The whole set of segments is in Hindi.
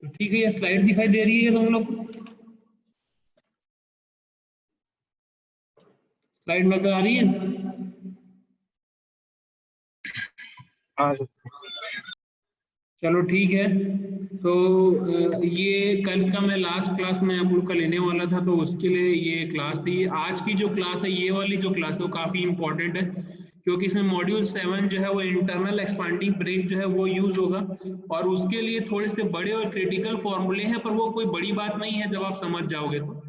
तो ठीक है, ये स्लाइड दिखाई दे रही है तुम लोग को? स्लाइड नजर आ रही है? हाँ चलो ठीक है। तो ये कल का मैं लास्ट क्लास में आप लोग का लेने वाला था, तो उसके लिए ये क्लास थी। आज की जो क्लास है, ये वाली जो क्लास है वो काफ़ी इंपॉर्टेंट है, क्योंकि इसमें मॉड्यूल 7 जो है वो इंटरनल एक्सपांडिंग ब्रेक जो है वो यूज होगा, और उसके लिए थोड़े से बड़े और क्रिटिकल फॉर्मूले हैं, पर वो कोई बड़ी बात नहीं है जब आप समझ जाओगे तो।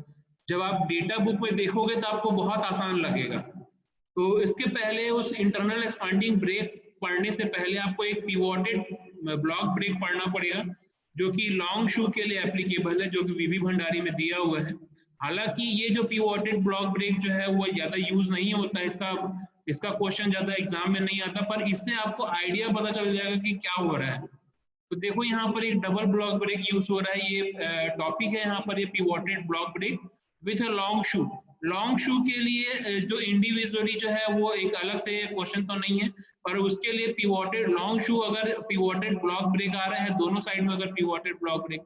जब आप डेटा बुक में देखोगे तो आपको बहुत आसान लगेगा। तो इसके पहले उस इंटरनल एक्सपांडिंग ब्रेक पढ़ने से पहले आपको एक पिवोटेड ब्लॉक ब्रेक पढ़ना पड़ेगा, जो कि लॉन्ग शू के लिए एप्लीकेबल है, जो कि वीवी भंडारी में दिया हुआ है। हालांकि ये जो पिवोटेड ब्लॉक ब्रेक जो है वो ज्यादा यूज नहीं होता, इसका क्वेश्चन ज्यादा एग्जाम में नहीं आता, पर इससे आपको आइडिया पता चल जाएगा कि क्या हो रहा है। तो देखो यहाँ पर एक डबल ब्लॉक ब्रेक यूज हो रहा है, ये टॉपिक है यहाँ पर, ये pivoted block brake with a long shoe. Long shoe के लिए जो इंडिविजुअली जो है वो एक अलग से क्वेश्चन तो नहीं है, पर उसके लिए पिवोटेड लॉन्ग शू, अगर पिवोटेड ब्लॉक ब्रेक आ रहा है दोनों साइड में, अगर पिवोटेड ब्लॉक ब्रेक,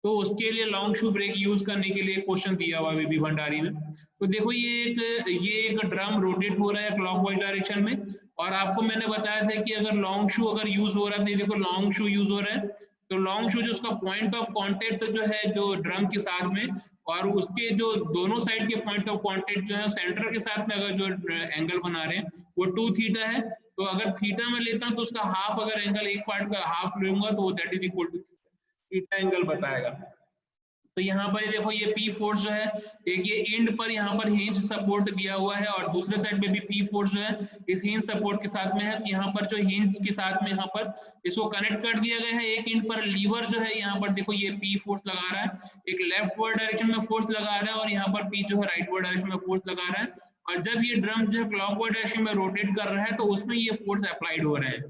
तो उसके लिए लॉन्ग शू ब्रेक यूज करने के लिए क्वेश्चन दिया हुआ वीबी भंडारी में। तो देखो ये एक ड्रम रोटेट हो रहा है क्लॉकवाइज डायरेक्शन में, और आपको मैंने बताया था कि अगर लॉन्ग शू अगर यूज हो रहा है, तो देखो लॉन्ग शू यूज हो रहा है, तो लॉन्ग शू जो उसका पॉइंट ऑफ कांटेक्ट जो है जो ड्रम के साथ में, और उसके जो दोनों साइड के पॉइंट ऑफ कांटेक्ट जो है सेंटर के साथ में अगर जो एंगल बना रहे हैं वो 2 थीटा है। तो अगर थीटा में लेता हूं तो उसका हाफ, अगर एंगल एक पार्ट का हाफ लूंगा तो वो that is equal to theta angle बताएगा। तो यहाँ पर देखो ये पी फोर्स जो है, एक ये एंड पर यहाँ पर हिंज सपोर्ट दिया हुआ है, और दूसरे साइड में भी पी फोर्स जो है इस हिंज सपोर्ट के साथ में है। तो यहाँ पर जो हिंज के साथ में यहाँ पर इसको कनेक्ट कर दिया गया है। एक एंड पर लीवर जो है यहाँ पर देखो ये पी फोर्स लगा रहा है, एक लेफ्ट वर्ड डायरेक्शन में फोर्स लगा रहा है, और यहाँ पर पी जो है राइट वर्ड डायरेक्शन में फोर्स लगा रहा है। और जब ये ड्रम जो है क्लॉकवाइज डायरेक्शन में रोटेट कर रहा है तो उसमें ये फोर्स अप्लाइड हो रहे हैं।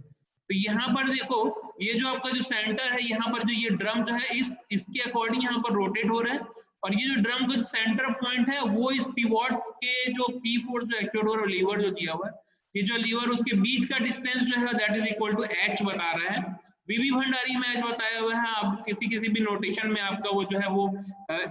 तो यहाँ पर देखो ये जो आपका जो सेंटर है, यहाँ पर जो ये ड्रम जो है इसके अकॉर्डिंग यहाँ पर रोटेट हो रहा है, और ये जो ड्रम का जो सेंटर पॉइंट है वो इस पिवोट के जो पी फोर्स जो एक्टिवेट हो रहा है, लीवर जो दिया हुआ है, ये जो लीवर उसके बीच का डिस्टेंस जो है that is equal to H बता रहा है। वीवी भंडारी में एच बताया हुआ है, आप किसी भी नोटेशन में आपका वो जो है वो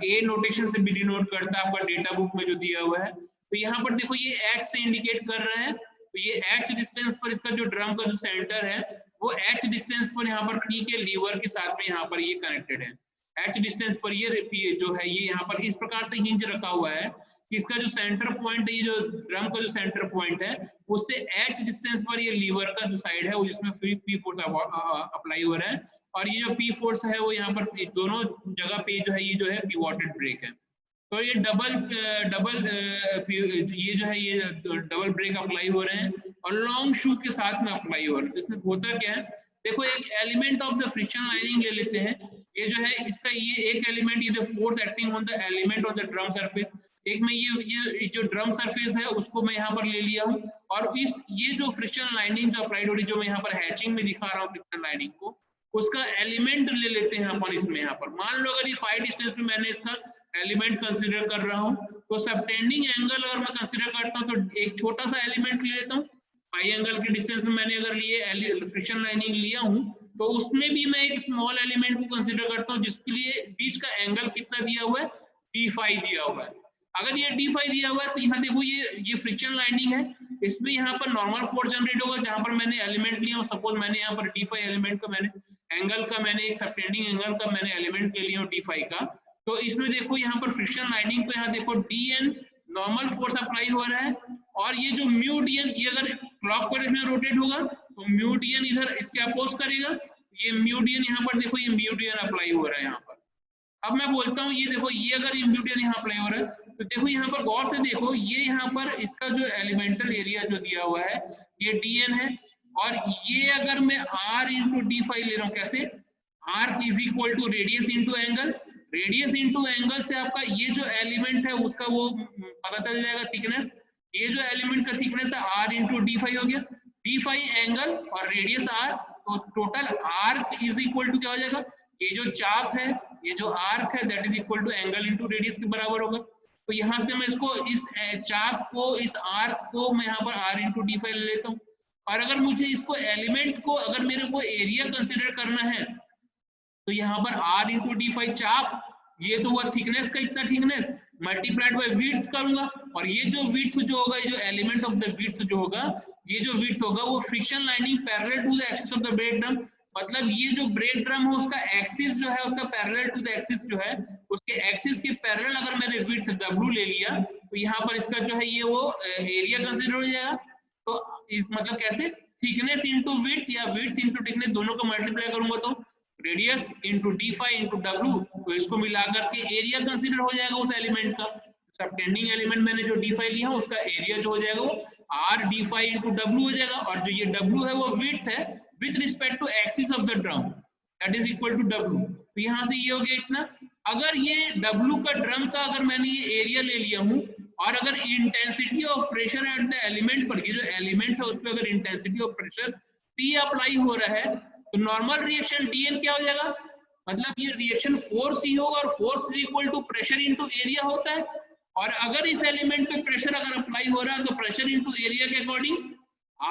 ए नोटेशन से भी डिनोट करता है आपका डेटा बुक में जो दिया हुआ है। तो यहाँ पर देखो ये एच से इंडिकेट कर रहा है, तो ये एच डिस्टेंस पर इसका जो ड्रम का जो सेंटर है वो एच डिस्टेंस पर यहाँ पर पी के लीवर के साथ में यहाँ पर ये कनेक्टेड है। एच डिस्टेंस पर ये जो है ये यहाँ पर इस प्रकार से हिंज रखा हुआ है कि इसका जो सेंटर पॉइंट है, ये जो ड्रम का जो सेंटर पॉइंट है उससे एच डिस्टेंस पर ये लीवर का जो साइड है वो जिसमें पी फोर्स अप्लाई हो रहा है, और ये जो पी फोर्स है वो यहाँ पर दोनों जगह पे जो है ये जो है पिवोटेड ब्रेक है। तो ये डबल ये जो है ये डबल ब्रेक अप्लाई हो रहे हैं, और लॉन्ग शू के साथ में अप्लाई हो रहे हैं। तो इसमें होता क्या है, देखो एक element of the friction lining ले लेते हैं। ये जो है इसका ये एक एलिमेंट, ये force acting on the element of the drum surface. एक में ये जो ड्रम सरफेस है उसको मैं यहाँ पर ले लिया हूँ, और ये जो फ्रिक्शन लाइनिंग जो अप्लाइड हो रही है, जो मैं यहाँ पर हैचिंग में दिखा रहा हूँ फ्रिक्शन लाइनिंग को, उसका एलिमेंट ले लेते हैं अपन इसमें। यहाँ पर मान लो अगर ये फाई डिस्टेंस में मैंने इसका एलिमेंट कंसीडर कर रहा हूँ, तो सबटेंडिंग एंगल अगर मैं कंसीडर करता हूँ तो एक छोटा सा एलिमेंट ले लेता हूँ। पाई एंगल के डिस्टेंस में मैंने अगर लिए फ्रिक्शन लाइनिंग लिया हूँ, तो उसमें भी मैं एक स्मॉल एलिमेंट को कंसीडर करता हूँ, जिसके लिए बीच का एंगल कितना दिया हुआ है, d5 दिया हुआ है। अगर ये d5 दिया हुआ है तो यहाँ देखो ये फ्रिक्शन लाइनिंग है, इसमें यहाँ पर नॉर्मल फोर्स जनरेट होगा जहां पर मैंने एलिमेंट लिया। सपोज मैंने यहाँ पर d5 एलिमेंट का मैंने एंगल का मैंने एक सबटेंडिंग एंगल का मैंने एलिमेंट ले लिया d5 का, तो इसमें देखो यहाँ पर फ्रिक्शन लाइनिंग पे यहाँ देखो dn नॉर्मल फोर्स अप्लाई हो रहा है, और ये जो म्यू dn ये अगर क्लॉकवाइज में रोटेट होगा तो म्यू dn इधर इसके अपोज करेगा, ये म्यू dn यहाँ पर देखो ये म्यू dn अप्लाई हो रहा है यहाँ पर। अब मैं बोलता हूँ ये देखो ये अगर ये म्यू dn यहाँ अप्लाई हो रहा है, तो देखो यहाँ पर गौर से देखो ये यहाँ पर इसका जो एलिमेंटल एरिया जो दिया हुआ है ये dn है, और ये अगर मैं r इंटू d5 ले रहा हूँ, कैसे r is equal to radius into angle, radius into angle से आपका ये जो एलिमेंट है उसका वो पता चल जाएगा थिकनेस। ये जो एलिमेंट का थिकनेस है r इंटू d5 हो गया, d5 एंगल और रेडियस r, तो total r is equal to क्या हो जाएगा, ये जो चाप है ये जो आर्क है that is equal to angle into radius के बराबर होगा। तो यहाँ से मैं इसको इस चाप को इस आर्क को मैं यहाँ पर r इंटू d5 ले लेता हूँ। और अगर मुझे इसको एलिमेंट को अगर मेरे को एरिया कंसिडर करना है तो यहाँ पर r इंटू डी फाई चाप, ये तो हुआ थिकनेस का इतना थिकनेस, मल्टीप्लाइड बाय विड्थ करूंगा, और ये जो विड्थ जो होगा, ये जो एलिमेंट ऑफ द विड्थ जो होगा, ये जो विड्थ होगा वो friction lining parallel to the axis of the brake drum, मतलब ये जो ब्रेक ड्रम है उसका एक्सिस जो है, उसका पैरेलल टू द एक्सिस जो है, उसके एक्सिस के पैरेलल अगर मैंने विड्थ w ले लिया, तो यहाँ पर इसका जो है ये वो एरिया कंसीडर हो जाएगा। तो इस मतलब कैसे, थिकनेस इनटू विड्थ या विड्थ इनटू थिकनेस दोनों को मल्टीप्लाई करूंगा तो radius into D phi into W, तो इसको मिला करके एरिया कंसीडर हो जाएगा उस एलिमेंट का। सबटेंडिंग एलिमेंट मैंने जो डी फाई लिया उसका एरिया जो हो जाएगा वो R D phi into W हो जाएगा, और जो ये डब्ल्यू है वो विड्थ है with respect to axis of the drum, that is equal to W. तो यहाँ से ये हो गया इतना। अगर ये डब्ल्यू का ड्रम का अगर मैंने ये एरिया ले लिया हूँ, और अगर intensity of pressure at the element पर, ये जो एलिमेंट है उस पर अगर intensity of pressure P apply हो रहा है, तो नॉर्मल रिएक्शन Dn क्या हो जाएगा, मतलब ये रिएक्शन फोर्स ही होगा, और force is equal to pressure into area होता है। और अगर इस एलिमेंट पे प्रेशर अगर अप्लाई हो रहा है, तो प्रेशर इनटू एरिया के according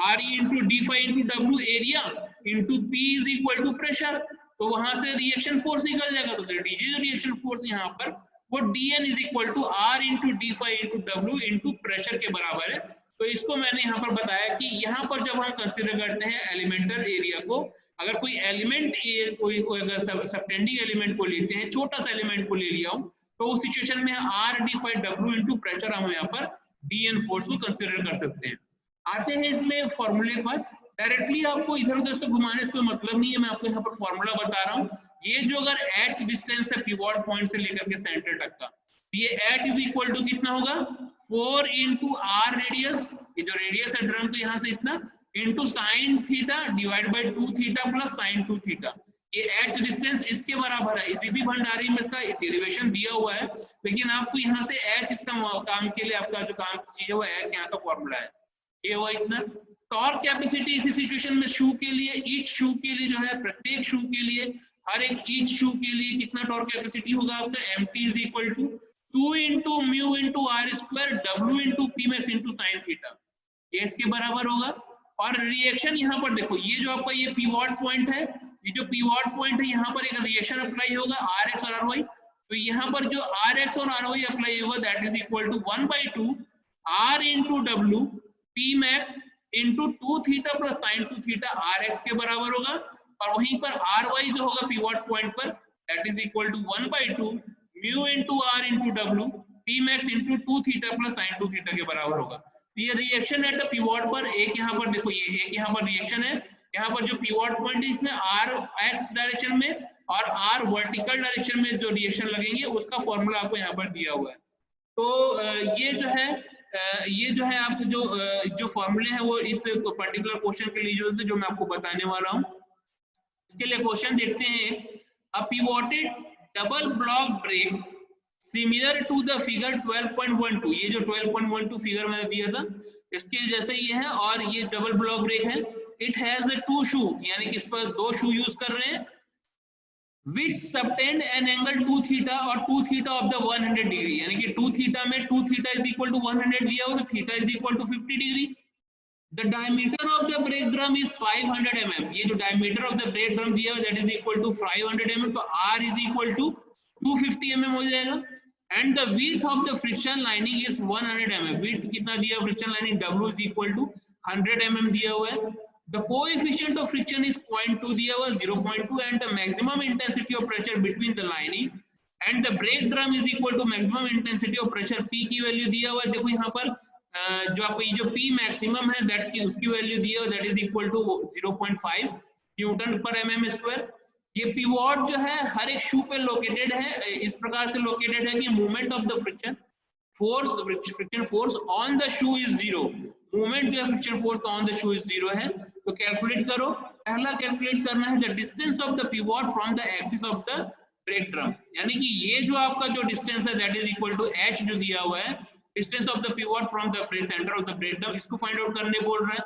RE into D phi into W area into P is equal to pressure, तो वहां से रिएक्शन फोर्स निकल जाएगा। तो डीजे रिएक्शन फोर्स यहाँ पर वो Dn is equal to R into D phi into W into pressure के बराबर है। तो इसको मैंने यहाँ पर बताया कि यहाँ पर जब हम कंसीडर करते हैं एलिमेंटल एरिया को, अगर कोई एलिमेंट कोई अगर सबटेंडिंग एलिमेंट को लेते हैं, छोटा सा एलिमेंट को ले लिया हूँ, तो उस सिचुएशन में R D phi W into pressure हम यहाँ पर Dn फोर्स को कंसीडर कर सकते हैं। आते हैं इसमें फॉर्मूले पर। डायरेक्टली आपको इधर उधर से घुमाने से कोई मतलब नहीं है, मैं आपको यहाँ पर फॉर्मूला बता रहा हूँ। ये जो अगर h डिस्टेंस है पिवोट पॉइंट से लेकर के सेंटर तक का, ये h इज इक्वल टू कितना होगा 4 इंटू r रेडियस, ये जो रेडियस है ड्रम तो यहाँ से इतना, into sine theta divide by 2 theta plus sine 2 theta. ये h डिस्टेंस इसके बराबर है। दीदी भंडारी में इसका डेरिवेशन दिया हुआ है, लेकिन आपको यहाँ से h इसका काम के लिए आपका जो काम की चीज है वो h यहाँ का फॉर्मूला है, ये हुआ इतना। टॉर्क कैपेसिटी इसी सिचुएशन में शू के लिए, ईच शू के लिए जो है, प्रत्येक शू के लिए, हर एक ईच शू के लिए कितना टॉर्क कैपेसिटी होगा आपका, mt is equal to 2 into mu into R square W into P max into sine theta, ये इसके बराबर होगा। और रिएक्शन यहाँ पर देखो, ये जो आपका ये पिवोट पॉइंट है, ये जो पिवोट पॉइंट है यहाँ पर एक रिएक्शन अप्लाई होगा Rx और Ry, तो यहाँ पर जो Rx और Ry अप्लाई होगा that is equal to 1/2 R into W P max into 2 theta plus sine 2 theta Rx के बराबर होगा। और वहीं पर Ry जो होगा पिवोट पॉइंट पर that is equal to 1/2 mu into R into W P max into 2 theta plus sine 2 theta के बराबर होगा। तो ये रिएक्शन है द पिवोट पर, एक यहाँ पर देखो, ये एक यहाँ पर रिएक्शन है, यहाँ पर जो पिवोट पॉइंट है इसमें R x डायरेक्शन में और R वर्टिकल डायरेक्शन में जो रिएक्शन लगेंगे उसका फॉर्मूला आपको यहाँ पर दिया हुआ है। तो ये जो है आपको जो फॉर्मूले हैं वो इस पर्टिकुलर क्वेश्चन के लिए जो मैं आपको बताने वाला हूँ। इसके लिए क्वेश्चन देखते हैं, a pivoted double block brake similar to the figure 12.12, ये जो 12.12 फिगर मैंने दिया था इसके जैसे ये है, और ये डबल ब्लॉक ब्रेक है। इट हैज 2 शू, यानी कि इस पर 2 शू यूज कर रहे हैं, which subtend an angle 2 theta और 2 theta of the 100 degree, यानी कि 2 theta में 2 theta is equal to 100 दिया हुआ, तो theta is equal to 50 degree। The diameter of the brake drum is 500 mm, ये जो diameter of the brake drum दिया हुआ that is equal to 500 mm, तो R is equal to 250 mm हो जाएगा। And the width of the friction lining is 100 mm, width कितना दिया friction lining, W is equal to 100 mm दिया हुआ है। The coefficient of friction is 0.2 दिया हुआ 0.2, and the maximum intensity of pressure between the lining and the brake drum is equal to maximum intensity of pressure P की वैल्यू दिया हुआ है। देखो यहाँ पर जो आपको ये जो P मैक्सिमम है दैट की उसकी वैल्यू दिया हुआ that is equal to 0.5 newton per mm square. ये पिवोट जो है हर एक शू पे लोकेटेड है, इस प्रकार से लोकेटेड है कि movement of the friction force on the shoe is 0, movement जो है friction force on the shoe is 0 है। तो कैलकुलेट करो, पहला कैलकुलेट करना है the distance of the pivot from the axis of the brake drum, यानी कि ये जो आपका जो डिस्टेंस है that is equal to h जो दिया हुआ है, distance of the pivot from the center of the brake drum, इसको फाइंड आउट करने बोल रहा है।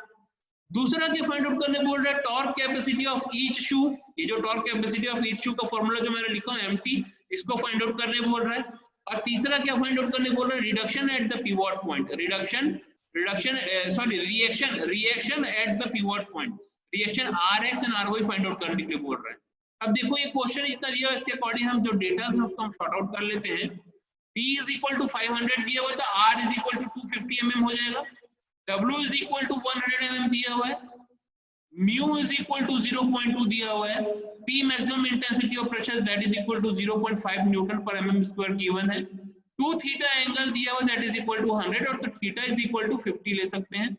दूसरा क्या फाइंड आउट करने बोल रहा है, टॉर्क कैपेसिटी ऑफ ईच शू, ये जो टॉर्क कैपेसिटी ऑफ ईच शू का फॉर्मूला जो मैंने लिखा है mt, इसको फाइंड आउट करने बोल रहा है। और तीसरा क्या फाइंड आउट करने बोल रहा है, reduction at the pivot point, reaction at the pivot point, reaction Rx and Ry find out करने के लिए बोल रहा है। अब देखो ये क्वेश्चन इतना दिया है, इसके अकॉर्डिंग हम जो डेटा है उसको हम शॉर्ट आउट कर लेते हैं। P इज इक्वल टू 500 दिया हुआ है, तो R is equal to 250 mm हो जाएगा। W is equal to 100 mm दिया हुआ है, म्यू इज इक्वल टू 0.2 दिया हुआ है, P maximum intensity of pressure that is equal to 0.5 newton per mm square given है, 2 थीटा एंगल दिया हुआ दैट इज इक्वल टू 100 और तो थीटा इज इक्वल टू 50 ले सकते हैं।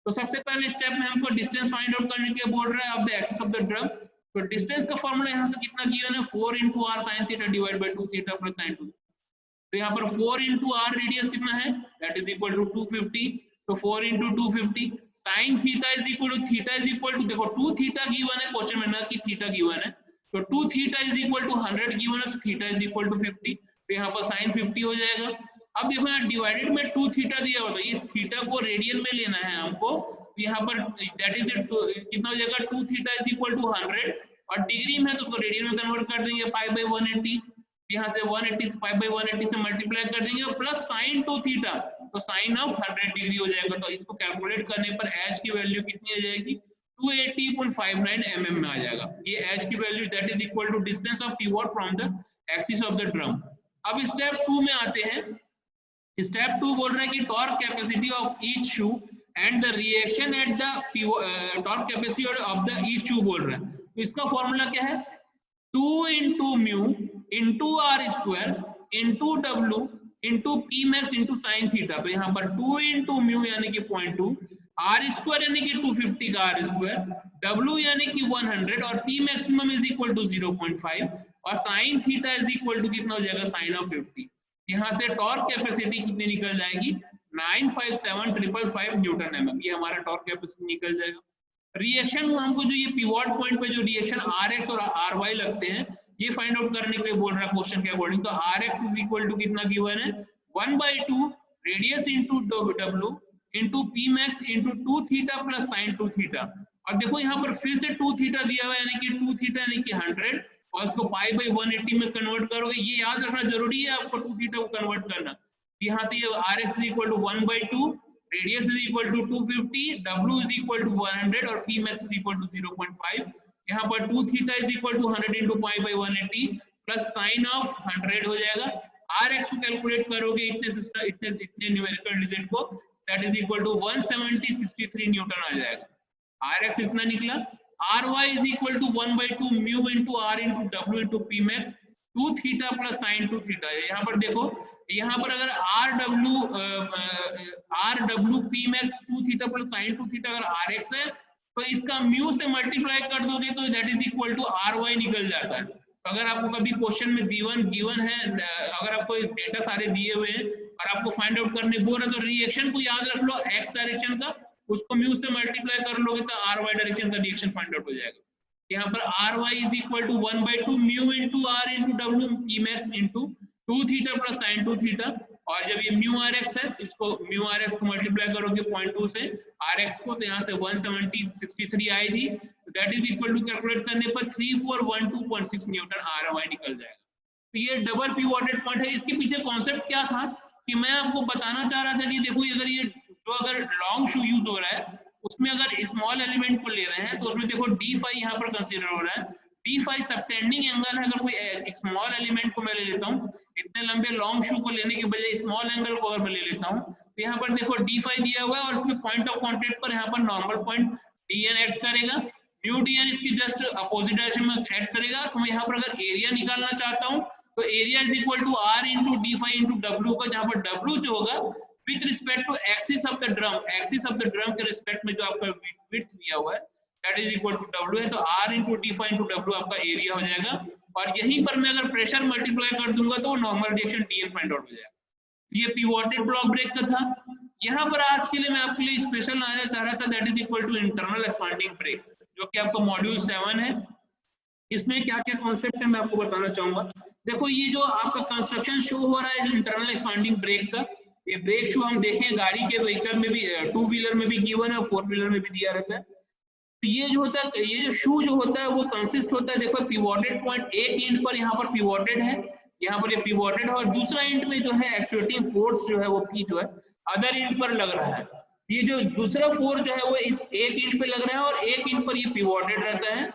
तो सबसे पहले स्टेप में हमको डिस्टेंस फाइंड आउट करने के लिए बोल रहा है of the axis of the drum. तो डिस्टेंस का फॉर्मूला यहाँ से कितना गिवन है, 4 × r sin theta divide by 2 theta plus sin 2। तो यहाँ पर 4 × r रेडियस कितना है, दैट इज इक्वल टू 250। तो 4 × 250 sin theta is equal to, theta is equal to, देखो 2 थीटा गिवन है क्वेश्चन में, ना कि थीटा गिवन है, तो 2 theta is equal to 100 given है, तो थीटा इज इक्वल टू 50। तो यहाँ पर sin 50 हो जाएगा। अब देखो यहाँ डिवाइडेड में 2 थीटा दिया हुआ, तो इस थीटा को रेडियन में लेना है हमको, यहाँ पर दैट इज कितना हो जाएगा, 2 थीटा इज इक्वल टू 100 और डिग्री में है तो उसको रेडियन में कन्वर्ट कर देंगे, पाई बाय 180, यहाँ से 180 से पाई बाय 180 से मल्टीप्लाई कर देंगे, प्लस साइन 2 थीटा, तो साइन ऑफ 100 डिग्री हो जाएगा। तो इसको कैलकुलेट करने पर एच की वैल्यू कितनी आ जाएगी, 280.59 mm में आ जाएगा। ये एच की value that is equal to distance of pivot from the axis of the drum. अब स्टेप 2 में आते हैं। स्टेप 2 बोल रहा है कि torque capacity of each shoe and the reaction at the torque capacity of the each shoe बोल रहा है। तो इसका फॉर्मूला क्या है, 2 × mu into r square into w into P max into sine theta. तो यहाँ पर 2 × म्यू यानी कि 0.2, r स्क्वायर यानी कि 250 का r स्क्वायर, w यानी कि 100 और p maximum is equal to 0.5 और sine theta is equal to कितना हो जाएगा, साइन ऑफ 50। यहाँ से टॉर्क कैपेसिटी कितनी निकल जाएगी, 957,555 न्यूटन mm, ये हमारा टॉर्क कैपेसिटी निकल जाएगा। रिएक्शन हमको जो ये पिवोट पॉइंट पे जो रिएक्शन Rx और Ry लगते हैं, ये फाइंड आउट करने के लिए बोल रहा है क्वेश्चन के अकॉर्डिंग। तो Rx इज इक्वल टू कितना गिवन है, 1/2 radius into w into P max into 2 theta plus sine 2 theta. और देखो यहाँ पर फिर से 2 थीटा दिया हुआ है, यानी कि 2 थीटा यानी कि 100 और इसको पाई बाय 180 में कन्वर्ट करोगे, ये याद रखना जरूरी है आपको 2 थीटा को कन्वर्ट करना। यहाँ से ये Rx is equal to 1/2 radius is equal to 250, w is equal to 100 और p max is equal to 0.5। यहाँ पर 2 theta is equal to 100 into pi by 180 plus sine of 100 हो जाएगा। Rx को कैलकुलेट करोगे इतने न्यूमेरिकल डिजिट को, that is equal to 170.63 newton आ जाएगा। Rx इतना निकला। Ry is equal to 1/2 mu into r into w into P max 2 theta plus sine 2 theta. यहाँ पर देखो, यहाँ पर अगर rw p max 2 theta plus sin 2 theta अगर rx है, तो इसका म्यू से मल्टीप्लाई कर दोगे तो that is equal to ry निकल जाता है। तो अगर आपको कभी क्वेश्चन में गिवन है, अगर आपको डेटा सारे दिए हुए हैं और आपको फाइंड आउट करने बोल रहा है, तो रिएक्शन को याद रख लो x डायरेक्शन का, उसको म्यू से मल्टीप्लाई कर लोगे तो ry डायरेक्शन का रिएक्शन फाइंड आउट हो जाएगा। यहाँ पर ry is equal to 1/2 mu into r into w p max into 2 theta plus sin 2 theta. और जब ये म्यू rx है, इसको म्यू rx को मल्टीप्लाई करोगे 0.2 से rx को, तो यहाँ से 170.63 आई थी, that is equal to calculate करने पर 3412.6 न्यूटन ry निकल जाएगा। तो ये डबल पिवोटेड पॉइंट है। इसके पीछे कॉन्सेप्ट क्या था कि मैं आपको बताना चाह रहा था कि देखो अगर ये जो अगर लॉन्ग शू यूज हो रहा है, उसमें अगर स्मॉल एलिमेंट को ले रहे हैं, तो उसमें देखो d5 यहाँ पर कंसीडर हो रहा है। d5 सबटेंडिंग एंगल है। अगर कोई एक स्मॉल एलिमेंट को मैं ले लेता हूँ, इतने लंबे लॉन्ग शू को लेने के बजाय स्मॉल एंगल को अगर मैं ले लेता हूँ, तो यहाँ पर देखो d5 दिया हुआ है और इसमें पॉइंट ऑफ कांटेक्ट पर यहाँ पर नॉर्मल पॉइंट dn ऐड करेगा, म्यू dn इसकी जस्ट अपोजिट डायरेक्शन में ऐड करेगा। तो मैं यहाँ पर अगर एरिया निकालना चाहता हूँ, तो area is equal to r into d5 into w का, जहाँ पर w जो होगा with respect to axis of the drum, axis of the drum के रिस्पेक्ट में जो आपका विड्थ दिया हुआ है that is equal to w है। तो r into d5 into w आपका एरिया हो जाएगा। और यहीं पर मैं अगर प्रेशर मल्टीप्लाई कर दूंगा तो normal reaction dn find out हो जाएगा। ये पिवोटेड ब्लॉक ब्रेक का था। यहाँ पर आज के लिए मैं आपके लिए स्पेशल लाना चाह रहा था, that is equal to internal expanding brake, जो कि आपका मॉड्यूल 7 है। इसमें क्या क्या कॉन्सेप्ट है मैं आपको बताना चाहूंगा। देखो ये जो आपका कंस्ट्रक्शन शो हो रहा है इंटरनल एक्सपांडिंग ब्रेक का, ये ब्रेक शो हम देखें गाड़ी के व्हीकल में भी, 2 व्हीलर में भी गिवन है, 4 व्हीलर में भी दिया रहता है। तो ये जो होता है, ये जो शू जो होता है वो कंसिस्ट होता है, देखो पिवोटेड पॉइंट एक एंड पर यहाँ पर पिवोटेड है, यहाँ पर ये पिवोटेड है, और दूसरा एंड में जो है एक्चुएटिंग फोर्स जो है वो P जो है अदर एंड पर लग रहा है। ये जो दूसरा फोर्स जो है वो इस एक एंड पे लग रहा है और एक एंड पर ये पिवोटेड रहता है।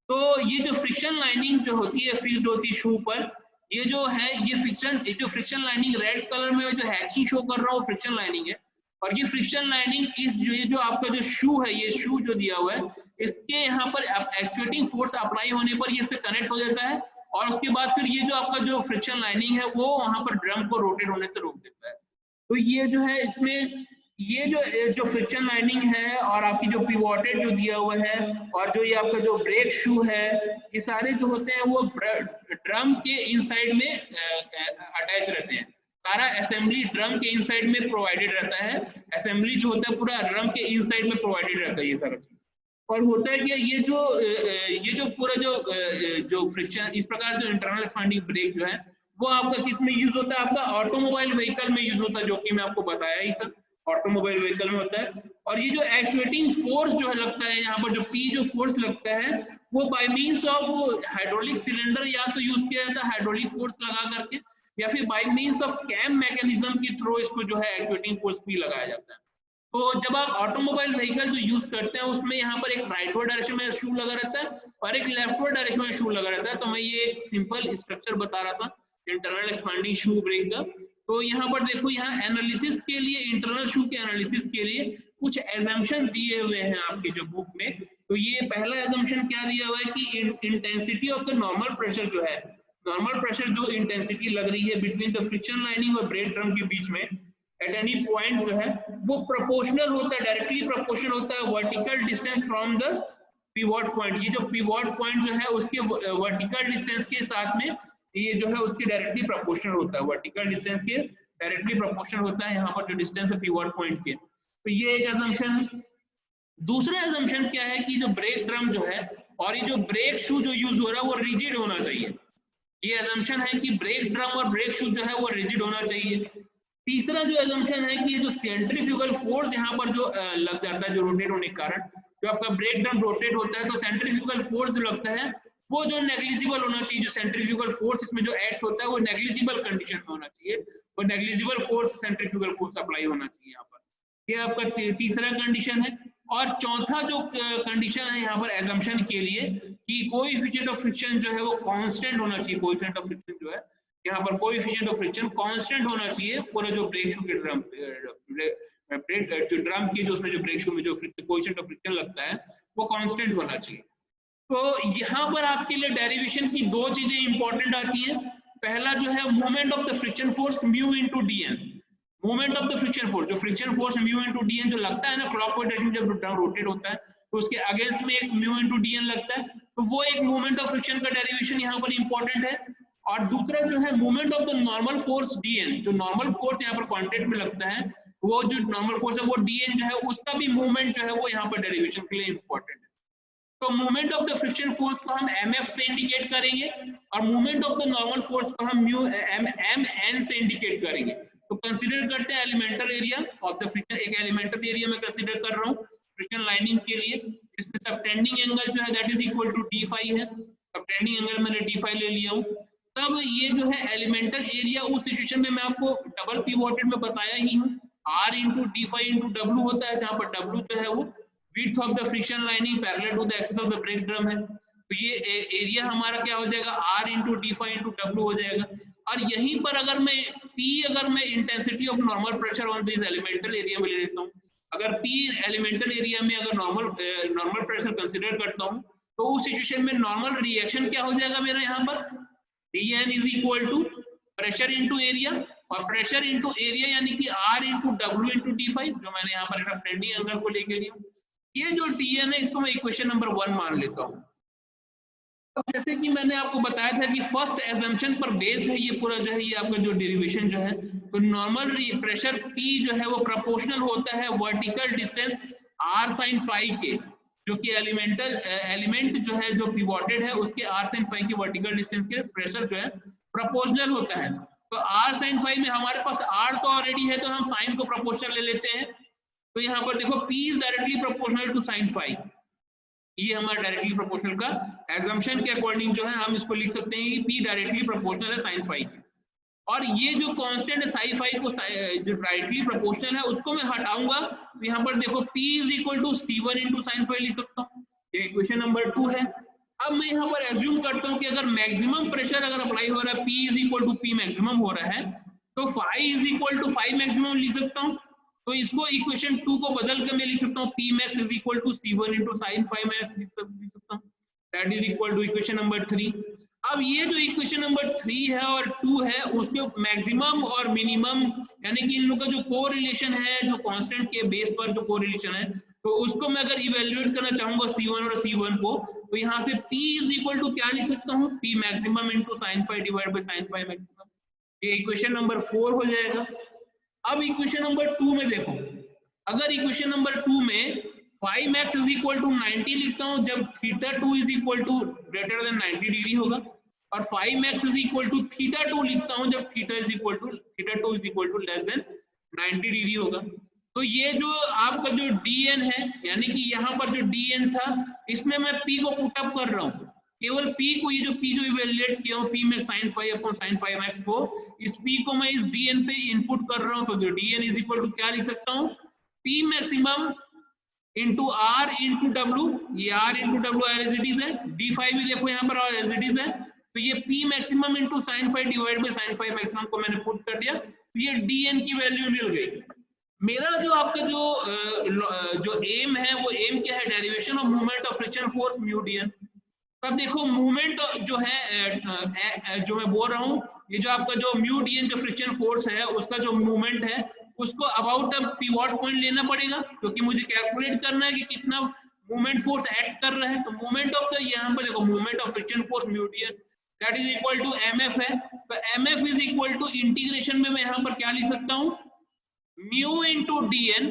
तो ये जो फ्रिक्शन लाइनिंग जो होती है फिक्स्ड होती है शू पर, ये जो है ये जो फ्रिक्शन लाइनिंग रेड कलर में जो हैचिंग शो कर रहा है वो फ्रिक्शन लाइनिंग है। और ये फ्रिक्शन लाइनिंग ये जो आपका जो शू है, ये शू जो दिया हुआ है, इसके यहाँ पर एक्चुएटिंग फोर्स अप्लाई होने पर ये इससे कनेक्ट हो जाता है और उसके बाद फिर ये जो आपका जो फ्रिक्शन लाइनिंग है वो वहां पर ड्रम को रोटेट होने से रोक देता है। तो ये जो है इसमें ये जो फ्रिक्शन लाइनिंग है और आपकी जो पिवोटेड जो दिया हुआ है और जो ये आपका जो ब्रेक शू है, ये सारे जो होते हैं वो ड्रम के इनसाइड में अटैच रहते हैं। सारा असेंबली ड्रम के इनसाइड में प्रोवाइडेड रहता है। असेंबली जो होता है पूरा ड्रम के इनसाइड में प्रोवाइडेड रहता है ये सारा चीज। और होता है कि ये जो पूरा जो फ्रिक्शन इस प्रकार जो इंटरनल एक्सपांडिंग ब्रेक जो है वो आपका किस में यूज होता है, आपका ऑटोमोबाइल व्हीकल में यूज होता है, जो कि मैं आपको बताया ही था, ऑटोमोबाइल व्हीकल में होता है। और ये जो एक्चुएटिंग फोर्स जो है लगता है यहाँ पर जो पी जो फोर्स लगता है वो bye means of hydraulic cylinder या तो यूज किया जाता है हाइड्रोलिक फोर्स लगा करके, या फिर by means of cam mechanism के थ्रू इसको जो है एक्चुएटिंग फोर्स भी लगाया जाता है। तो जब आप ऑटोमोबाइल व्हीकल जो यूज करते हैं उसमें यहाँ पर एक राइटवर्ड डायरेक्शन में शू लगा रहता है और एक लेफ्टवर्ड डायरेक्शन में शू लगा रहता है। तो मैं ये एक सिंपल स्ट्रक्चर बता रहा था इंटरनल एक्सपांडिंग शू ब्रेक का। तो यहाँ पर देखो, यहाँ एनालिसिस के लिए, इंटरनल शू के एनालिसिस के लिए कुछ एजम्पशन दिए हुए हैं आपके जो बुक में। तो ये पहला एजम्पशन क्या दिया हुआ है कि intensity of the normal pressure जो है, नॉर्मल प्रेशर जो इंटेंसिटी लग रही है बिटवीन द फ्रिक्शन लाइनिंग और ब्रेक ड्रम के बीच में एट एनी पॉइंट जो है वो प्रोपोर्शनल होता है, डायरेक्टली प्रोपोर्शनल होता है vertical distance from the pivot point. ये जो पिवोट पॉइंट जो है उसके वर्टिकल डिस्टेंस के साथ में ये जो है उसके डायरेक्टली प्रोपोर्शनल होता है, वर्टिकल डिस्टेंस के डायरेक्टली प्रोपोर्शनल होता है यहाँ पर जो डिस्टेंस है पिवोट पॉइंट के। तो ये एक असम्पशन है। दूसरा असम्पशन क्या है कि जो ब्रेक ड्रम जो है और ये जो ब्रेक शू जो यूज हो रहा है वो रिजिड होना चाहिए। ये असम्पशन है कि ब्रेक ड्रम और ब्रेक शू जो है वो रिजिड होना चाहिए। तीसरा जो असम्पशन है कि ये जो सेंट्रीफ्यूगल फोर्स यहाँ पर जो लग जाता है जो रोटेट होने के कारण, जो आपका ब्रेक ड्रम रोटेट होता है तो सेंट्रीफ्यूगल फोर्स जो लगता है वो जो नेग्लिजिबल होना चाहिए। जो सेंट्रीफ्यूगल फोर्स इसमें जो एक्ट होता है वो नेग्लिजिबल कंडीशन में होना चाहिए, वो negligible force centrifugal force apply होना चाहिए यहाँ पर। ये आपका तीसरा कंडीशन है। और चौथा जो कंडीशन है यहाँ पर एजम्पशन के लिए कि कोएफिशिएंट ऑफ फ्रिक्शन जो है वो कांस्टेंट होना चाहिए। कोएफिशिएंट ऑफ फ्रिक्शन जो है यहाँ पर कोएफिशिएंट ऑफ फ्रिक्शन कांस्टेंट होना चाहिए पूरा जो ब्रेक शू के ड्रम जो ड्रम की जो उसमें जो ब्रेक शू में जो कोएफिशिएंट ऑफ फ्रिक्शन लगता है वो कांस्टेंट होना चाहिए। तो यहाँ पर आपके लिए डेरिवेशन की दो चीजें इंपॉर्टेंट आती है। पहला जो है moment of the friction force mu into DN. Moment of the friction force, जो friction force mu into DN जो लगता है ना क्लॉकवाइज डायरेक्शन जब ड्रम रोटेट होता है तो उसके अगेंस्ट में एक म्यू इनटू डीएन लगता है, तो वो एक मोमेंट ऑफ फ्रिक्शन का डेरिवेशन यहाँ पर इंपॉर्टेंट है। और दूसरा जो है moment of the normal force DN, जो नॉर्मल फोर्स यहाँ पर कांटेक्ट में लगता है वो जो नॉर्मल फोर्स है वो डीएन जो है उसका भी मूवमेंट जो है वो यहाँ पर डेरिवेशन के लिए इंपॉर्टेंट है। तो movement of the friction force को हम mf से इंडिकेट करेंगे और movement of the normal force को हम mn से इंडिकेट करेंगे। तो कंसीडर करते हैं elemental area of the friction, एक एलिमेंटल एरिया में कंसीडर कर रहा हूँ फ्रिक्शन लाइनिंग के लिए। इसमें सबटेंडिंग एंगल जो है that is equal to d phi है, सबटेंडिंग एंगल मैंने d फाई ले लिया हूँ। तब ये जो है एलिमेंटल एरिया उस सिचुएशन में मैं आपको डबल पिवोटेड में बताया ही हूँ, r into D phi into W होता है, जहाँ पर w जो है वो width of the friction lining parallel to the axis of the brake drum है। तो ये एरिया हमारा क्या हो जाएगा r into D phi into W हो जाएगा। और यहीं पर अगर मैं P अगर मैं intensity of normal pressure on this elemental area में ले लेता हूँ, अगर P एलिमेंटल एरिया में अगर नॉर्मल प्रेशर कंसीडर करता हूँ तो उस सिचुएशन में नॉर्मल रिएक्शन क्या हो जाएगा मेरा यहाँ पर Dn is equal to pressure into area, और प्रेशर इंटू एरिया यानी कि r into W into D phi, जो मैंने यहाँ पर सबटेंडिंग एंगल को लेके लिया। ये जो Dn है इसको मैं इक्वेशन नंबर 1 मान लेता हूँ। अब जैसे कि मैंने आपको बताया था कि फर्स्ट एजम्पशन पर बेस है ये पूरा जो है ये आपका जो डेरिवेशन जो है, तो नॉर्मल प्रेशर P जो है वो प्रोपोर्शनल होता है vertical distance r sin phi के, जो कि एलिमेंट जो है जो पिवोटेड है उसके r sin फाई के वर्टिकल डिस्टेंस के प्रेशर जो है प्रोपोर्शनल होता है। तो r sin फाई में हमारे पास r तो ऑलरेडी है तो हम साइन को प्रोपोर्शनल ले लेते हैं। तो यहाँ पर देखो P is directly proportional to sin phi, ये हमारा डायरेक्टली प्रोपोर्शनल का एजम्पशन के अकॉर्डिंग जो है हम इसको लिख सकते हैं कि P डायरेक्टली प्रोपोर्शनल है sin फाई के। और ये जो कांस्टेंट है sin फाई को जो डायरेक्टली प्रोपोर्शनल है उसको मैं हटाऊंगा, तो यहाँ पर देखो P is equal to C1 into sin phi लिख सकता हूँ, ये इक्वेशन नंबर 2 है। अब मैं यहाँ पर एज्यूम करता हूँ कि अगर मैक्सिमम प्रेशर अगर अप्लाई हो रहा है, P is equal to P maximum हो रहा है, तो phi is equal to phi maximum लिख सकता हूँ। तो इसको इक्वेशन 2 को बदल के मैं लिख सकता हूँ P max is equal to C1 into sine phi max लिख सकता हूँ, that is equal to equation number 3। अब ये जो इक्वेशन नंबर 3 है और 2 है, उसके मैक्सिमम और मिनिमम यानी कि इन लोगों का जो कोरिलेशन है, जो कांस्टेंट के बेस पर जो कोरिलेशन है, तो उसको मैं अगर इवैल्यूएट करना चाहूंगा C1 और C1 को, तो यहाँ से P इज इक्वल टू क्या लिख सकता हूँ, P maximum into sine phi divide by sine phi maximum. ये इक्वेशन नंबर 4 हो जाएगा। अब इक्वेशन नंबर 2 में देखो, अगर इक्वेशन नंबर 2 में phi max is equal to 90 लिखता हूँ जब theta 2 is equal to greater than 90 degree होगा, और phi max is equal to theta 2 लिखता हूँ जब theta 2 is equal to less than 90 degree होगा। तो ये जो आपका जो dn है, यानी कि यहाँ पर जो dn था, इसमें मैं p को पुट अप कर रहा हूँ, केवल p को, ये जो p जो इवैल्यूएट किया हूँ, p में sin phi upon sin phi max को, इस p को मैं इस dn पे इनपुट कर रहा हूँ, तो जो dn इज इक्वल टू क्या लिख सकता हूँ, p maximum into r into w, ये r into w as it is है, d5 भी देखो यहाँ पर एज इट इज है, तो ये p maximum into sin phi divide by sin phi maximum को मैंने पुट कर दिया, तो ये dn की वैल्यू मिल गई। मेरा जो आपका जो एम है, वो एम क्या है, derivation of movement of friction force mu dn। तब देखो मूवमेंट जो है, जो मैं बोल रहा हूँ, ये जो आपका जो म्यू dn जो फ्रिक्शन फोर्स है, उसका जो मूवमेंट है, उसको अबाउट अ पिवोट पॉइंट लेना पड़ेगा, क्योंकि मुझे कैलकुलेट करना है कि कितना मूवमेंट फोर्स एक्ट कर रहा है। तो मूवमेंट ऑफ द, यहाँ पर देखो, movement of friction force mu dn that is equal to mf है, तो mf is equal to integration में मैं यहाँ पर क्या लिख सकता हूँ, mu into dn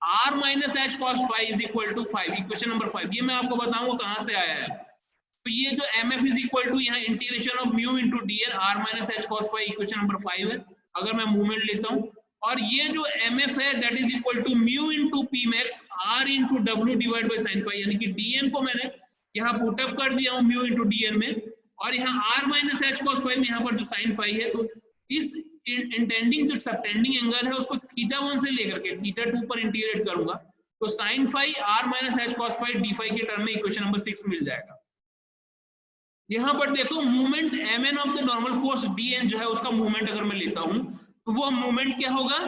r minus H cos phi is equal to 5, equation number 5। ये मैं आपको बताऊंगा कहाँ से आया है। तो ये जो mf इज इक्वल टू यहाँ integration of mu into dn r minus H cos phi, equation number 5 है, अगर मैं मूवमेंट लेता हूँ, और ये जो mf है that is equal to mu into p max r into w divide by sine phi, यानी कि dn को मैंने यहाँ पुट अप कर दिया हूँ म्यू इंटू dn में, और यहाँ r minus H cos phi में यहाँ पर जो साइन फाई है, तो इस इंटेंडिंग जो सबटेंडिंग एंगल है उसको थीटा 1 से लेकर के थीटा 2 पर इंटीग्रेट करूंगा, तो sine phi r minus H cos phi d phi के टर्म में इक्वेशन नंबर 6 मिल जाएगा। यहाँ पर देखो movement mn of the normal force dn जो है, उसका मूवमेंट अगर मैं लेता हूँ, तो वो मूवमेंट क्या होगा,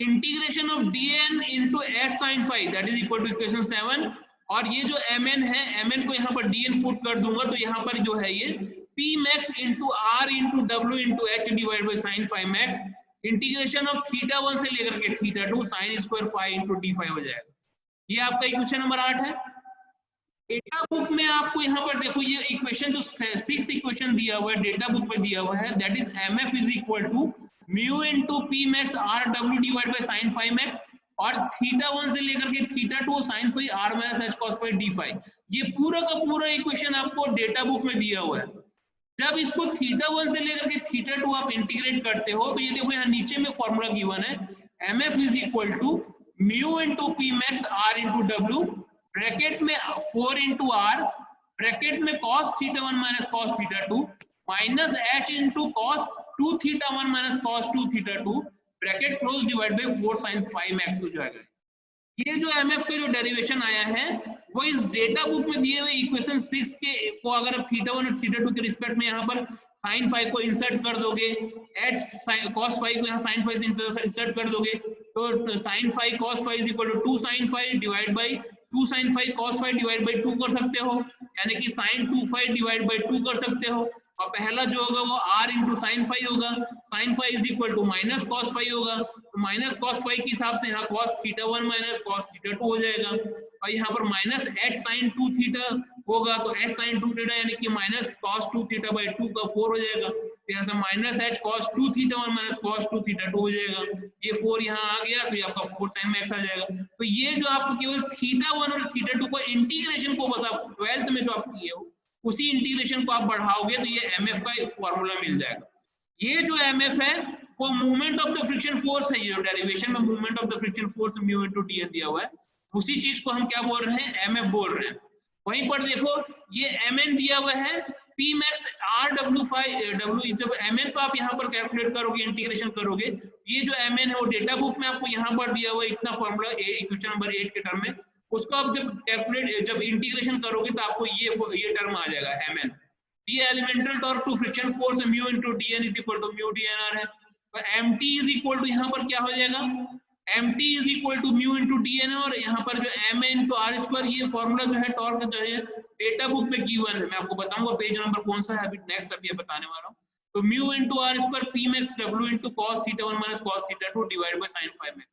integration of dn into h sine phi that is equal to equation 7, और ये जो mn है, mn को यहाँ पर dn पुट कर दूंगा, तो यहाँ पर जो है ये p max into r into w into h divide by sine phi max, integration of theta 1 से लेकर के theta 2 sine square phi into D phi हो जाएगा। ये आपका इक्वेशन नंबर 8 है। डेटा बुक में आपको यहाँ पर देखो, ये इक्वेशन जो 6 इक्वेशन दिया हुआ है, डेटा बुक में दिया हुआ है, that is mf is equal to mu into p max r w divide by sin phi max, और थीटा 1 से लेकर के theta 2 sin phi r minus h cos phi d phi। ये पूरा का पूरा इक्वेशन आपको डेटा बुक में दिया हुआ है। जब इसको थीटा 1 से लेकर के थीटा 2 आप इंटीग्रेट करते हो, तो ये देखो यहाँ नीचे में फॉर्मूला गिवन है, mf is equal to mu into p max r into w, bracket में 4 इंटू आर, ब्रैकेट में cos theta 1 minus cos theta 2 minus h into cos 2 theta 1 minus cos 2 theta 2, bracket close divide by 4 sin phi max हो जाएगा। ये जो mf के जो डेरिवेशन आया है, वो इस डेटा बुक में दिए हुए इक्वेशन 6 के को अगर आप थीटा 1 और थीटा 2 के रिस्पेक्ट में यहाँ पर sin phi को इंसर्ट कर दोगे, h cos phi को यहाँ sin phi से इंसर्ट कर दोगे, तो sin phi cos phi is equal to 2 sin phi divide by 2 sin phi cos phi divide by 2 कर सकते हो, यानी कि sin 2 phi डिवाइड बाय 2 कर सकते हो, और पहला जो होगा वो r इंटू साइन फाई होगा, sine phi is equal to minus cos phi होगा, तो माइनस कॉस फाई के हिसाब से यहाँ cos theta 1 minus cos theta 2 हो जाएगा, और यहाँ पर माइनस h sin 2 थीटा होगा, तो h sin 2 थीटा यानी कि माइनस cos 2 थीटा बाय 2 का 4 हो जाएगा, तो यहाँ से minus h cos 2 theta 1 minus cos 2 theta 2 हो जाएगा, ये 4 यहाँ आ गया, तो ये आपका 4 sin मैक्स आ जाएगा। तो ये जो आपको केवल थीटा 1 और थीटा 2 को इंटीग्रेशन को बस आप 12th में जो आप किए हो, उसी इंटीग्रेशन को आप बढ़ाओगे तो ये mf का फॉर्मूला मिल जाएगा। ये जो mf है वो movement of the friction force है, ये डेरिवेशन में movement of the friction force mu into dn दिया हुआ है, उसी चीज को हम क्या बोल रहे हैं, mf बोल रहे हैं। वहीं पर देखो ये mn दिया हुआ है, p max r w w, जब mn को आप यहाँ पर कैलकुलेट करोगे, इंटीग्रेशन करोगे, ये जो mn है वो डेटा बुक में आपको यहाँ पर दिया हुआ है, इतना फॉर्मूला इक्वेशन नंबर 8 के टर्म में, उसको आप जब इंटीग्रेशन करोगे तो आपको ये टर्म आ जाएगा mn। ये elemental torque to friction force mu into dn is equal to mu dnr है। तो mt इज इक्वल टू यहाँ पर क्या हो जाएगा, mt is equal to mu into dn, और यहाँ पर जो m इनटू r स्क्वायर, ये फॉर्मूला जो है टॉर्क जो है डेटा बुक में गिवन है, मैं आपको बताऊंगा पेज नंबर कौन सा है अभी नेक्स्ट अभी बताने वाला हूँ। तो mu into r square p max w into cos theta 1 minus cos theta 2 divide by sin 5 max।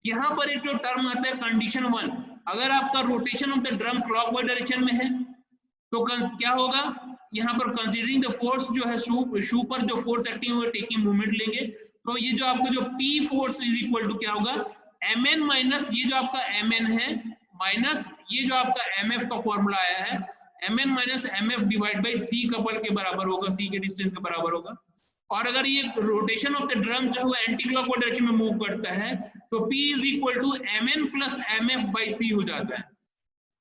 यहाँ पर एक जो टर्म आता है कंडीशन 1, अगर आपका rotation of the drum clockwise direction में है तो क्या होगा, यहाँ पर कंसीडरिंग द फोर्स जो है शू पर जो फोर्स एक्टिंग हुआ टेकिंग मूवमेंट लेंगे, तो ये जो आपका जो P force is equal to क्या होगा, Mn माइनस ये जो आपका Mn है माइनस ये जो आपका Mf का फॉर्मूला आया है, Mn minus Mf divide by C couple के बराबर होगा, C के डिस्टेंस के बराबर होगा। और अगर ये रोटेशन ऑफ द ड्रम जो है एंटी क्लॉकवाइज डायरेक्शन में मूव करता है तो P is equal to Mn plus Mf by C हो जाता है।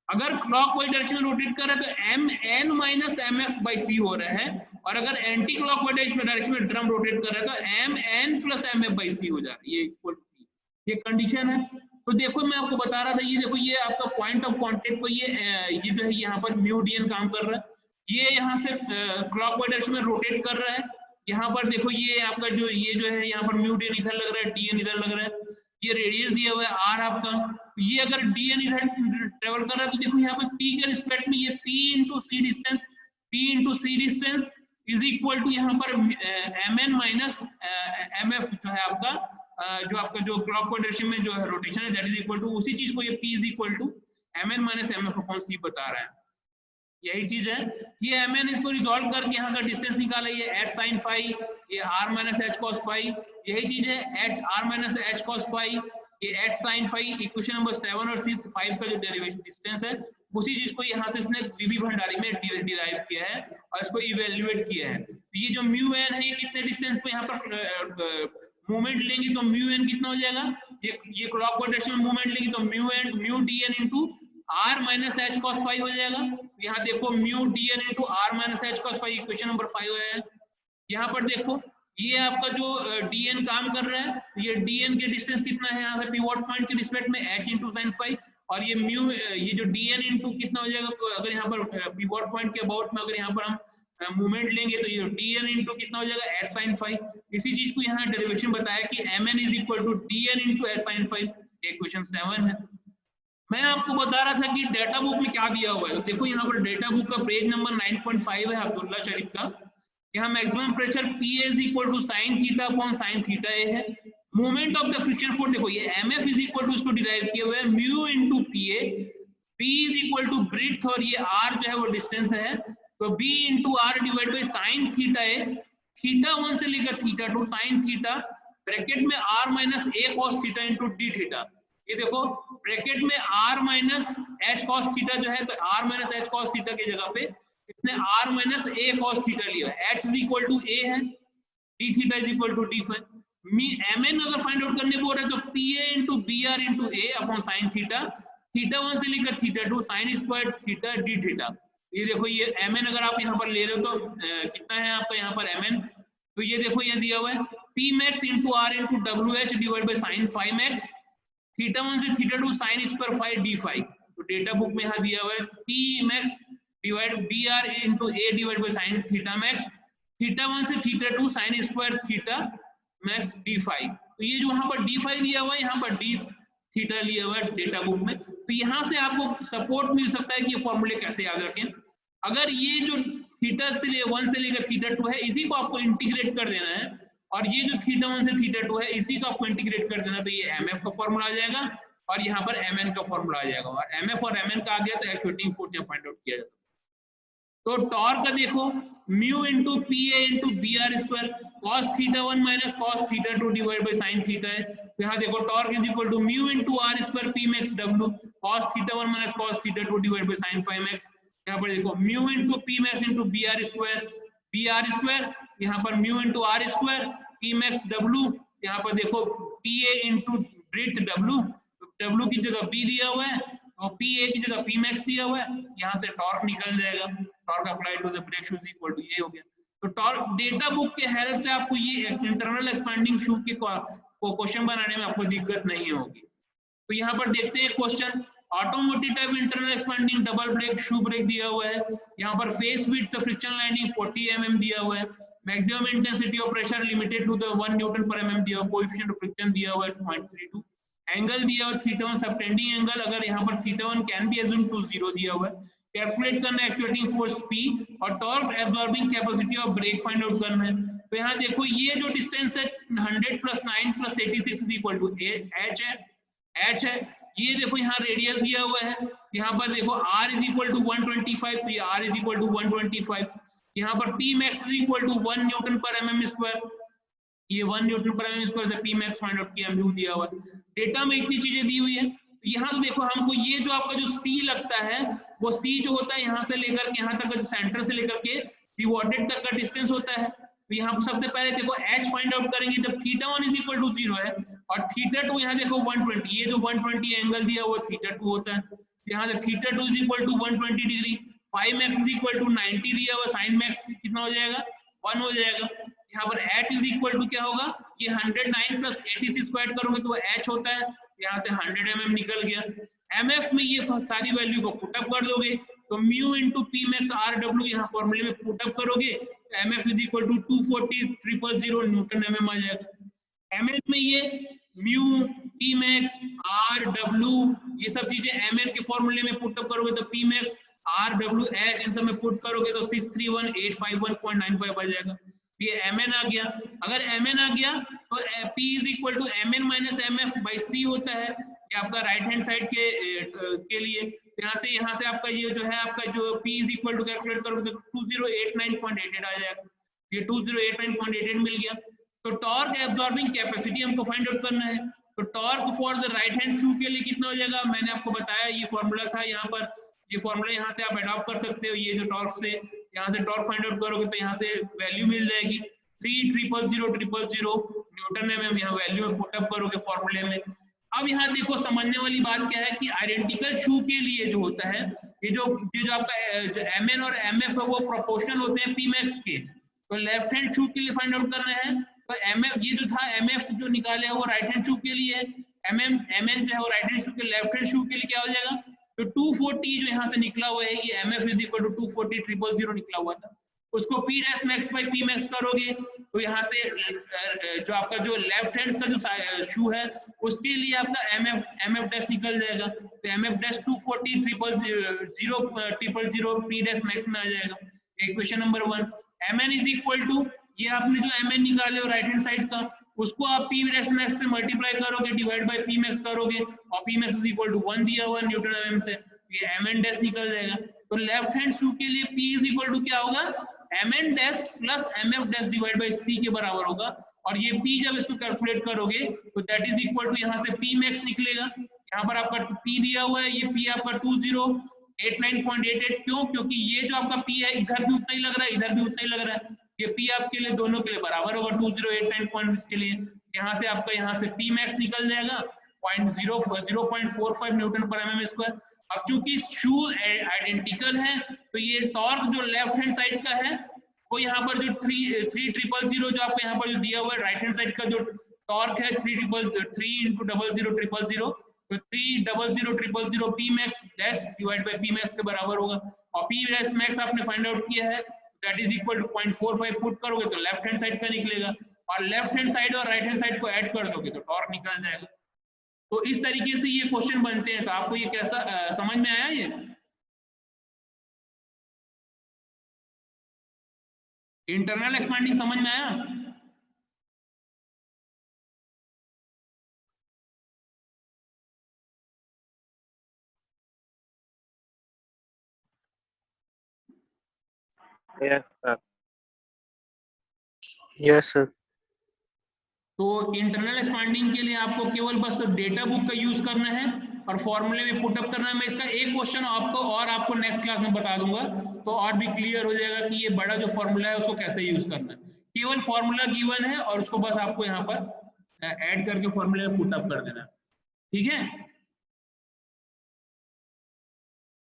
अगर क्लॉकवाइज डायरेक्शन में रोटेट कर रहा है तो Mn minus Mf by C हो रहा है, और अगर एंटी क्लॉकवाइज डायरेक्शन में ड्रम रोटेट कर रहा है तो Mn plus Mf by C हो जा रहा है, ये इक्वल टू P, ये कंडीशन है। तो देखो मैं आपको बता रहा था, ये देखो ये आपका पॉइंट ऑफ कांटेक्ट पर ये जो है यहाँ पर म्यू dn काम कर रहा है, ये यहाँ से क्लॉकवाइज डायरेक्शन में रोटेट कर रहा है। यहाँ पर देखो ये आपका जो है यहाँ पर म्यू dn इधर लग रहा है, dn इधर लग रहा है, ये रेडियस दिया हुआ है r आपका, ये अगर dn इधर ट्रेवल कर रहा है तो देखो यहाँ पर p के रिस्पेक्ट में ये p into c distance is equal to यहाँ पर mn माइनस mf जो है आपका जो क्लॉकवाइज डायरेक्शन में जो है रोटेशन है दैट इज इक्वल टू, उसी चीज को ये p is equal to mn minus mf upon c बता रहा है, यही चीज है। ये mn इसको रिजॉल्व करके यहाँ का डिस्टेंस निकाला, ये h sin phi, ये r minus h cos phi, यही चीज है h r minus h cos phi, ये h sin phi, equation number 7 और 5 का जो डेरिवेशन डिस्टेंस है उसी चीज को यहाँ से इसने वीवी भंडारी में डिराइव किया है और इसको इवेल्युएट किया है। तो ये जो म्यू एन है ये कितने डिस्टेंस पे यहाँ पर मूवमेंट लेंगे तो म्यू एन कितना हो जाएगा, ये क्लॉकवाइज डायरेक्शन में मूवमेंट लेंगे तो mu d n into r minus H cos phi हो जाएगा। यहाँ देखो mu dn into r minus H cos phi, equation number 5 है। यहाँ पर देखो ये आपका जो dn काम कर रहा है, ये dn के डिस्टेंस कितना है यहाँ से पिवोट पॉइंट के रिस्पेक्ट में h इंटू साइन फाइव, और ये म्यू ये जो dn इंटू कितना हो जाएगा, तो अगर यहाँ पर पिवोट पॉइंट के अबाउट में अगर यहाँ पर हम मूवमेंट लेंगे तो ये dn इंटू कितना हो जाएगा h साइन फाइव। इसी चीज को यहाँ डेरिवेशन बताया कि mn is equal to dn into h sine phi, equation 7 है। मैं आपको बता रहा था कि डेटा बुक में क्या दिया हुआ है, तो देखो यहाँ पर डेटा बुक का पेज नंबर 9.5 है अब्दुल्ला शरीफ का। यहाँ maximum pressure P is equal to sine theta upon sine theta a है। Moment of the friction force देखो ये mf इज इक्वल टू इसको डिराइव किया हुआ है mu into pa, p is equal to breadth और ये r जो है वो डिस्टेंस है, तो b into r divide by sine theta a, theta 1 से लेकर थीटा 2 साइन थीटा ब्रैकेट में r minus a cos theta into d theta. ये देखो ब्रैकेट में r minus h cos theta जो है, तो r minus h cos theta की जगह पे इसने r minus a cos theta लिया, h is equal to a है, d theta is equal to d phi. mn अगर फाइंड आउट करने बोल रहे तो pa into br into a upon sine theta, theta 1 से लेकर theta 2 sine square theta d theta. ये देखो ये mn अगर आप यहाँ पर ले रहे हो तो कितना है आपका यहाँ पर mn, तो ये देखो ये दिया हुआ है p max into r into wh divide by sine 5x, theta 1 से theta 2 sine square 5 d five. तो डेटा बुक में यहाँ दिया हुआ है p max divide br into a divide by sine theta max, theta 1 से theta 2 sine square theta max d five. तो ये जो वहाँ पर d फाइव दिया हुआ है यहाँ पर d थीटा लिया हुआ है डेटा बुक में। तो यहाँ से आपको सपोर्ट मिल सकता है कि ये फॉर्मूले कैसे याद रखें। अगर ये जो थीटा से 1 से लेकर थीटा 2 है इसी को आपको इंटीग्रेट कर देना है, और ये जो थीटा 1 से थीटा 2 है इसी को आपको इंटीग्रेट कर देना, तो ये mf का फॉर्मूला आ जाएगा और यहाँ पर mn का फॉर्मूला आ जाएगा, और mf और mn का आ गया तो एक्चुएटिंग फोर्स यहाँ फाइंड आउट किया जाता है। तो टॉर्क का देखो mu into pa into br square cos theta 1 minus cos theta 2 divide by sine theta है। तो यहाँ देखो torque is equal to mu into r square p max w cos theta 1 minus cos theta 2 divide by sine 5x। यहाँ पर देखो mu into p max into br square, यहाँ पर mu into r square p max w, यहाँ पर देखो pa इंटू ब्रेड्थ w की जगह b दिया हुआ है और pa की जगह p max दिया हुआ है, यहाँ से टॉर्क निकल जाएगा, torque applied to the brake shoes equal to ये हो गया। तो टॉर्क डेटा बुक के हेल्प से आपको ये इंटरनल एक्सपेंडिंग शू के क्वेश्चन बनाने में आपको दिक्कत नहीं होगी। तो यहाँ पर देखते हैं question, automotive type internal expanding double brake shoe brake दिया हुआ है। यहाँ पर face width friction lining 40 mm दिया हुआ है। Maximum intensity of pressure limited to the 1 newton per mm दिया हुआ। कोएफिशिएंट ऑफ फ्रिक्शन दिया हुआ है 0.32। एंगल दिया हुआ θ1 सबटेंडिंग एंगल, अगर यहाँ पर θ1 कैन बी अज्यूम्ड टू 0 दिया हुआ है। कैलकुलेट करना है एक्चुएटिंग फोर्स P और torque absorbing capacity of brake find out करना है। तो यहाँ देखो ये जो डिस्टेंस है 100 + 9 + 86 h है, h है। ये देखो यहाँ रेडियल दिया हुआ है, यहाँ पर देखो r = 125, तो ये r = 125। यहाँ पर P max = 1 newton per mm square, ये 1 न्यूटन पर mm स्क्वायर से P max फाइंड आउट किया, म्यू दिया हुआ है। डेटा में इतनी चीजें दी हुई है। यहाँ तो देखो हमको ये जो आपका जो C लगता है वो C जो होता है यहाँ से लेकर के यहाँ तक, सेंटर से लेकर के पिवोटेड तक का डिस्टेंस होता है। तो यहाँ पर सबसे पहले देखो h फाइंड आउट करेंगे जब θ1 = 0 है और θ2 यहाँ देखो 120, ये जो 120 एंगल दिया वो θ2 होता है। यहाँ से θ2 = 120 डिग्री, phi max = 90 दिया हुआ, sin max कितना हो जाएगा 1 हो जाएगा। यहाँ पर h = क्या होगा, ये 109 + 86 स्क्वायर करोगे तो h होता है, यहाँ से 100 mm निकल गया। mf में ये सारी वैल्यू को पुटअप कर दोगे तो म्यू × P max RW यहाँ फॉर्मूले में पुटअप करोगे mf = 240,000 न्यूटन mm आ जाएगा। mn में ये म्यू P max RW ये सब चीजें mn के फॉर्मूले में पुटअप करोगे तो P max RW H इन सब में पुट करोगे तो 631,851.95 आ जाएगा। ये mn आ गया। अगर mn आ गया तो P = mn - mf/c होता है, ये आपका राइट हैंड साइड के लिए। यहाँ से आपका ये जो है आपका जो P = कैलकुलेट करोगे तो 2089.88 आ जाएगा। ये 2089.88 मिल गया। तो टॉर्क एब्जॉर्बिंग कैपेसिटी हमको फाइंड आउट करना है। तो torque for the right hand shoe के लिए कितना हो जाएगा, मैंने आपको बताया ये फॉर्मूला था, यहाँ पर ये फॉर्मूला यहाँ से आप अडॉप्ट कर सकते हो। ये जो टॉर्क से यहाँ से टॉर्क फाइंड आउट करोगे तो यहाँ से वैल्यू मिल जाएगी 3,000,000 न्यूटन mm, यहाँ वैल्यू में पुटअप करोगे फॉर्मूले में। अब यहाँ देखो समझने वाली बात क्या है कि आइडेंटिकल शू के लिए जो होता है ये जो आपका जो mn और mf है वो प्रोपोर्शनल होते हैं P max के। तो लेफ्ट हैंड शू के लिए फाइंड आउट करना है तो mf ये जो था mf जो निकाले है वो राइट हैंड शू के लिए है, mn जो है वो राइट हैंड शू के, लेफ्ट हैंड शू के लिए क्या हो जाएगा, तो 240 जो यहाँ से निकला हुआ है ये mf = 240,000 निकला हुआ था, उसको P max/P max करोगे तो यहाँ से जो आपका जो लेफ्ट हैंड का जो शू है उसके लिए आपका mf डैश निकल जाएगा। तो mf dash 240,000 P dash max में आ जाएगा। इक्वेशन नंबर 1 mn = ये आपने जो mn निकाले हो राइट हैंड साइड का उसको आप P डैश मैक्स से मल्टीप्लाई करोगे डिवाइड बाय P max करोगे और P max = 1 दिया हुआ न्यूटन mm से, ये mn डैश निकल जाएगा। तो लेफ्ट हैंड शू के लिए P = क्या होगा, mn dash plus mf dash divide bye c के बराबर होगा। और ये P जब इसको कैलकुलेट करोगे तो दैट इज इक्वल टू यहाँ से P max निकलेगा। यहाँ पर आपका P दिया हुआ है, ये P आपका 2089.88 क्यों, क्योंकि ये जो आपका P है इधर भी उतना ही लग रहा है, इधर भी उतना ही लग रहा है। ये P आपके लिए दोनों के लिए बराबर होगा 2089 पॉइंट के लिए। यहाँ से आपका यहाँ से P max निकल जाएगा 0.45 न्यूटन पर mm स्क्वायर। अब चूंकि शू आइडेंटिकल है तो ये टॉर्क जो लेफ्ट हैंड साइड का है वो यहाँ पर जो 3,000 जो आपको यहाँ पर जो दिया हुआ है राइट हैंड साइड का जो टॉर्क है 3 × 00,000 तो 3,00,000 P max dash divide by P max के बराबर होगा। और P डैश मैक्स आपने फाइंड आउट किया है that is equal to 0.45 put करोगे तो लेफ्ट हैंड साइड का निकलेगा और लेफ्ट हैंड साइड और राइट हैंड साइड को ऐड कर दोगे तो टॉर्क निकल जाएगा। तो इस तरीके से ये क्वेश्चन बनते हैं। तो आपको ये कैसा समझ में आया, ये इंटरनल एक्सपेंडिंग समझ में आया? Yes sir. Yes sir. तो इंटरनल एक्सपेंडिंग के लिए आपको केवल बस डेटा बुक का यूज करना है और फॉर्मूले में पुटअप करना है। मैं इसका एक क्वेश्चन आपको नेक्स्ट क्लास में बता दूंगा तो और भी क्लियर हो जाएगा कि ये बड़ा जो फॉर्मूला है उसको कैसे यूज करना है। केवल फॉर्मूला गिवन है और उसको बस आपको यहाँ पर ऐड करके फॉर्मूले में पुटअप कर देना, ठीक है।